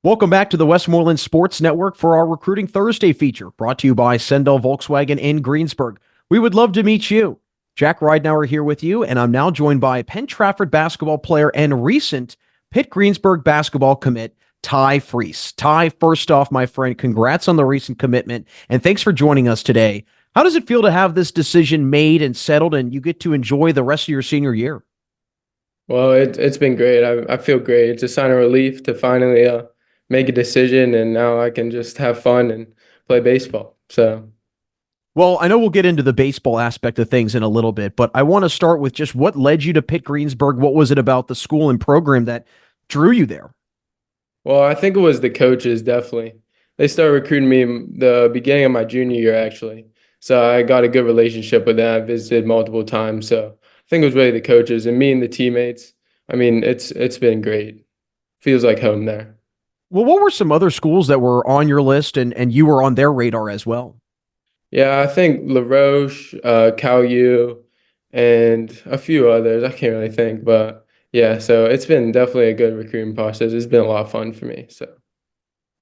Welcome back to the Westmoreland Sports Network for our Recruiting Thursday feature, brought to you by Sendell Volkswagen in Greensburg. We would love to meet you. Jack Ridenour here with you, and I'm now joined by Penn-Trafford basketball player and recent Pitt-Greensburg basketball commit, Ty Freas. Ty, first off, my friend, congrats on the recent commitment, and thanks for joining us today. How does it feel to have this decision made and settled, and you get to enjoy the rest of your senior year? Well, it's been great. I feel great. It's a sign of relief to finally make a decision, and now I can just have fun and play baseball. So, Well, I know we'll get into the baseball aspect of things in a little bit, but I want to start with just what led you to Pitt Greensburg. What was it about the school and program that drew you there? well, I think it was the coaches, definitely. They started recruiting me in the beginning of my junior year, actually. So I got a good relationship with them. I visited multiple times. So I think it was really the coaches and me and the teammates. I mean, it's been great. Feels like home there. Well, what were some other schools that were on your list and you were on their radar as well? Yeah, I think La Roche, Cal U, and a few others. I can't really think, but yeah, so it's been definitely a good recruiting process. It's been a lot of fun for me. So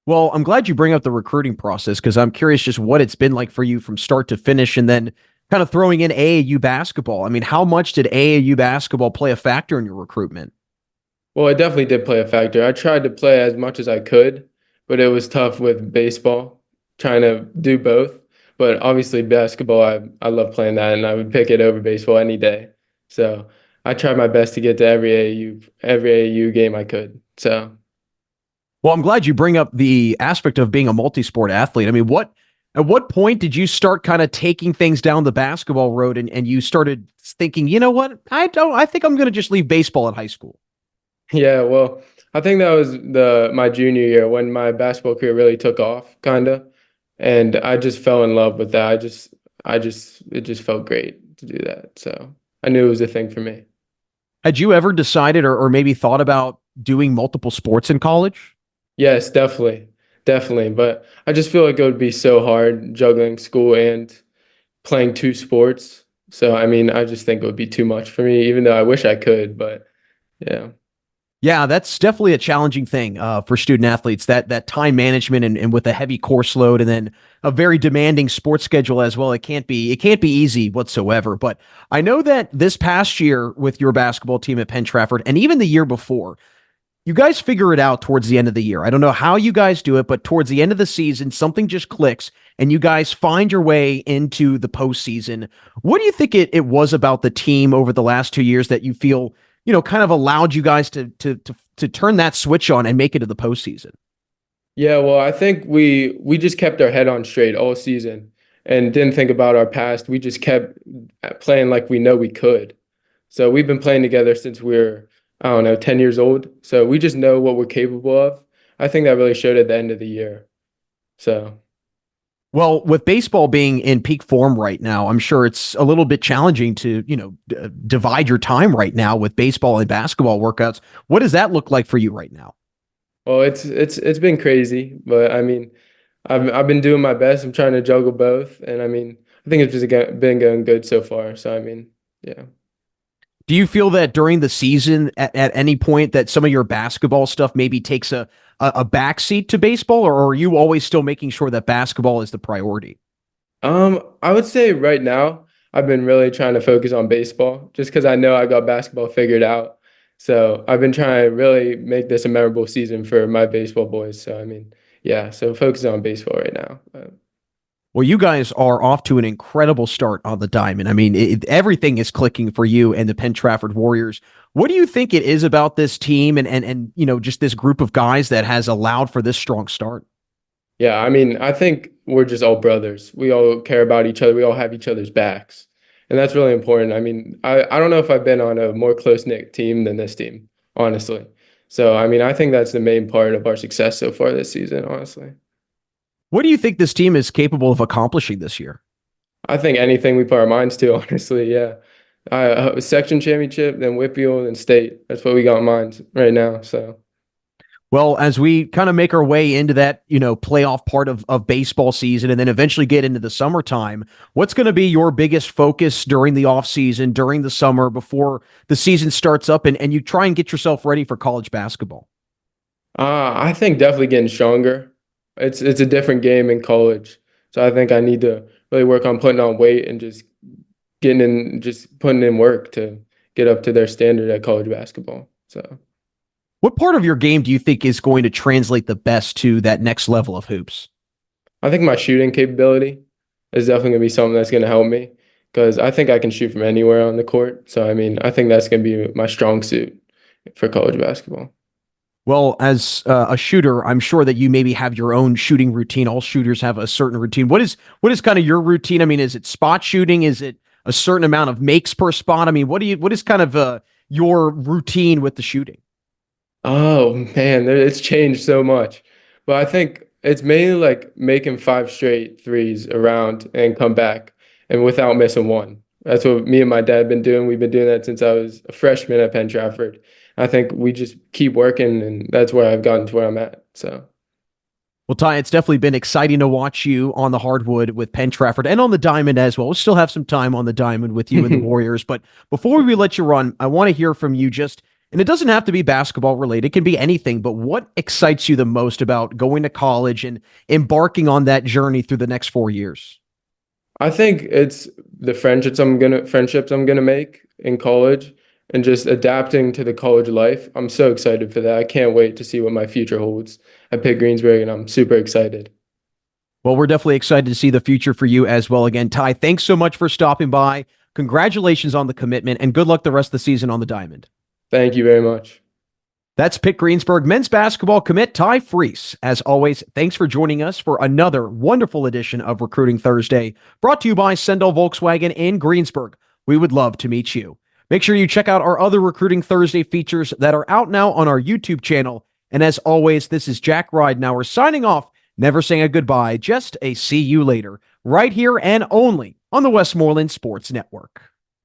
Well, I'm glad you bring up the recruiting process because I'm curious just what it's been like for you from start to finish and then kind of throwing in AAU basketball. I mean, how much did AAU basketball play a factor in your recruitment? well, it definitely did play a factor. I tried to play as much as I could, but it was tough with baseball, trying to do both. But obviously, basketball, I love playing that, and I would pick it over baseball any day. So I tried my best to get to every AAU game I could. So Well, I'm glad you bring up the aspect of being a multi-sport athlete. I mean, at what point did you start kind of taking things down the basketball road and you started thinking, you know what? I think I'm going to just leave baseball at high school. yeah, well, I think that was the my junior year when my basketball career really took off, kind of, and I just fell in love with that. It just felt great to do that. So I knew it was a thing for me. Had you ever decided or maybe thought about doing multiple sports in college? Yes, definitely, definitely. But I just feel like it would be so hard juggling school and playing two sports. So I mean, I just think it would be too much for me, even though I wish I could. But yeah. Yeah, that's definitely a challenging thing for student athletes. That time management and with a heavy course load, and then a very demanding sports schedule as well. It can't be easy whatsoever. But I know that this past year with your basketball team at Penn-Trafford, and even the year before, you guys figure it out towards the end of the year. I don't know how you guys do it, but towards the end of the season, something just clicks, and you guys find your way into the postseason. What do you think it was about the team over the last 2 years that you feel kind of allowed you guys to turn that switch on and make it to the postseason? Yeah, well, I think we just kept our head on straight all season and didn't think about our past. We just kept playing like we know we could. So we've been playing together since we are I don't know, 10 years old. So we just know what we're capable of. I think that really showed at the end of the year. So Well, with baseball being in peak form right now, I'm sure it's a little bit challenging to, divide your time right now with baseball and basketball workouts. What does that look like for you right now? well, it's been crazy, but I mean, I've been doing my best. I'm trying to juggle both, and I mean, I think it's just been going good so far. So I mean, yeah. Do you feel that during the season at any point that some of your basketball stuff maybe takes a backseat to baseball, or are you always still making sure that basketball is the priority? I would say right now I've been really trying to focus on baseball just because I know I got basketball figured out. So I've been trying to really make this a memorable season for my baseball boys. So I mean, yeah, so focus on baseball right now. Well, you guys are off to an incredible start on the diamond. I mean, everything is clicking for you and the Penn Trafford Warriors. What do you think it is about this team and just this group of guys that has allowed for this strong start? Yeah, I mean, I think we're just all brothers. We all care about each other. We all have each other's backs. And that's really important. I mean, I don't know if I've been on a more close-knit team than this team, honestly. So, I mean, I think that's the main part of our success so far this season, honestly. What do you think this team is capable of accomplishing this year? I think anything we put our minds to, honestly, yeah. Section championship, then Whitfield, and state. That's what we got in mind right now. So, Well, as we kind of make our way into that, playoff part of baseball season and then eventually get into the summertime, what's going to be your biggest focus during the off season, during the summer, before the season starts up and you try and get yourself ready for college basketball? I think definitely getting stronger. It's a different game in college, so I think I need to really work on putting on weight and just putting in work to get up to their standard at college basketball. So What part of your game do you think is going to translate the best to that next level of hoops? I think my shooting capability is definitely going to be something that's going to help me because I think I can shoot from anywhere on the court. So I mean, I think that's going to be my strong suit for college basketball. Well, as a shooter, I'm sure that you maybe have your own shooting routine. All shooters have a certain routine. What is kind of your routine? I mean, is it spot shooting? Is it a certain amount of makes per spot? I mean, what is kind of your routine with the shooting? Oh man, it's changed so much. But I think it's mainly like making five straight threes around and come back and without missing one. That's what me and my dad have been doing. We've been doing that since I was a freshman at Penn-Trafford. I think we just keep working, and that's where I've gotten to where I'm at. So Well, Ty, it's definitely been exciting to watch you on the hardwood with Penn-Trafford and on the diamond as well. We'll still have some time on the diamond with you and the Warriors. But before we let you run, I want to hear from you just, and it doesn't have to be basketball related, it can be anything, but what excites you the most about going to college and embarking on that journey through the next 4 years? I think it's the friendships I'm gonna make in college and just adapting to the college life. I'm so excited for that. I can't wait to see what my future holds at Pitt-Greensburg, and I'm super excited. Well, we're definitely excited to see the future for you as well. Again, Ty, thanks so much for stopping by. Congratulations on the commitment and good luck the rest of the season on the diamond. Thank you very much. That's Pitt-Greensburg men's basketball commit Ty Freas. As always, thanks for joining us for another wonderful edition of Recruiting Thursday, brought to you by Sendell Volkswagen in Greensburg. We would love to meet you. Make sure you check out our other Recruiting Thursday features that are out now on our YouTube channel. And as always, this is Jack Ridenour signing off, never saying a goodbye, just a see you later, right here and only on the Westmoreland Sports Network.